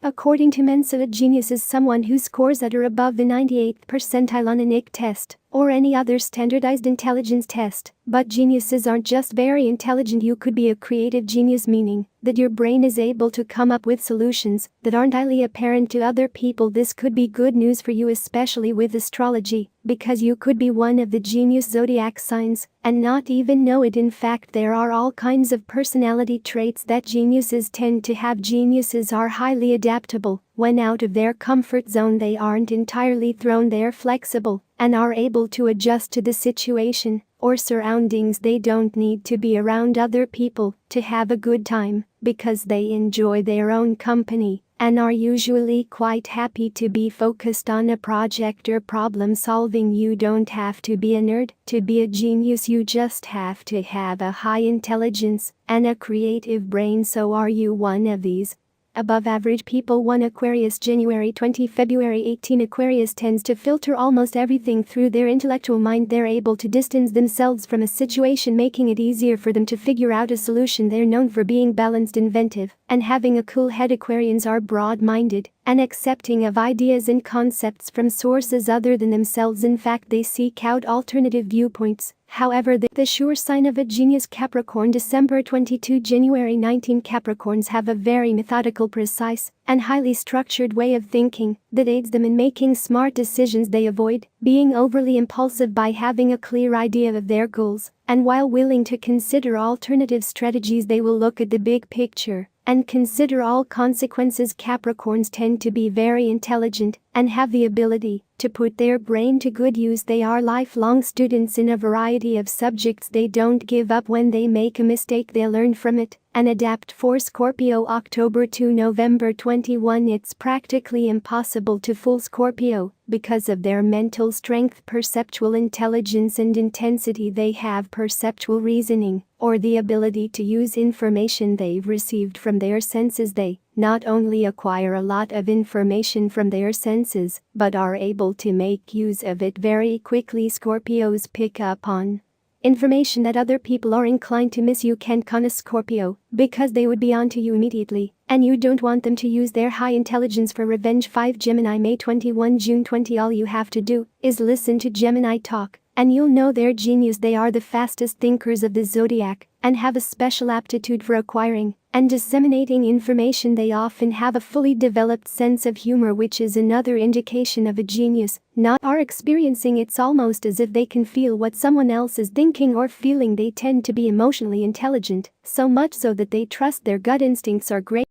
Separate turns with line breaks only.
According to Mensa, a genius is someone who scores at or above the 98th percentile on an IQ test or any other standardized intelligence test. But geniuses aren't just very intelligent. You could be a creative genius, meaning that your brain is able to come up with solutions that aren't highly apparent to other people. This could be good news for you, especially with astrology, because you could be one of the genius zodiac signs and not even know it. In fact, there are all kinds of personality traits that geniuses tend to have. Geniuses are highly adaptable. When out of their comfort zone, they aren't entirely thrown. They're flexible and are able to adjust to the situation or surroundings. They don't need to be around other people to have a good time because they enjoy their own company and are usually quite happy to be focused on a project or problem solving. You don't have to be a nerd to be a genius. You just have to have a high intelligence and a creative brain. So are you one of these above average people? 1 Aquarius, January 20 February 18. Aquarius tends to filter almost everything through their intellectual mind. They're able to distance themselves from a situation, making it easier for them to figure out a solution. They're known for being balanced, inventive, and having a cool head. Aquarians are broad-minded and accepting of ideas and concepts from sources other than themselves. In fact, they seek out alternative viewpoints. However, the sure sign of a genius. Capricorn, December 22 January 19. Capricorns have a very methodical, precise, and highly structured way of thinking that aids them in making smart decisions. They avoid being overly impulsive by having a clear idea of their goals, and while willing to consider alternative strategies, they will look at the big picture and consider all consequences. Capricorns tend to be very intelligent and have the ability to put their brain to good use. They are lifelong students in a variety of subjects. They don't give up when they make a mistake. They learn from it and adapt. For Scorpio, October to November 21. It's practically impossible to fool Scorpio because of their mental strength, perceptual intelligence, and intensity. They have perceptual reasoning, or the ability to use information they've received from their senses. They not only acquire a lot of information from their senses, but are able to make use of it very quickly. Scorpios pick up on information that other people are inclined to miss. You can't con a Scorpio because they would be onto you immediately, and you don't want them to use their high intelligence for revenge. 5 Gemini, May 21 June 20. All you have to do is listen to Gemini talk, and you'll know they're genius. They are the fastest thinkers of the zodiac and have a special aptitude for acquiring and disseminating information. They often have a fully developed sense of humor, which is another indication of a genius. Not are experiencing. It's almost as if they can feel what someone else is thinking or feeling. They tend to be emotionally intelligent, so much so that they trust their gut instincts are great.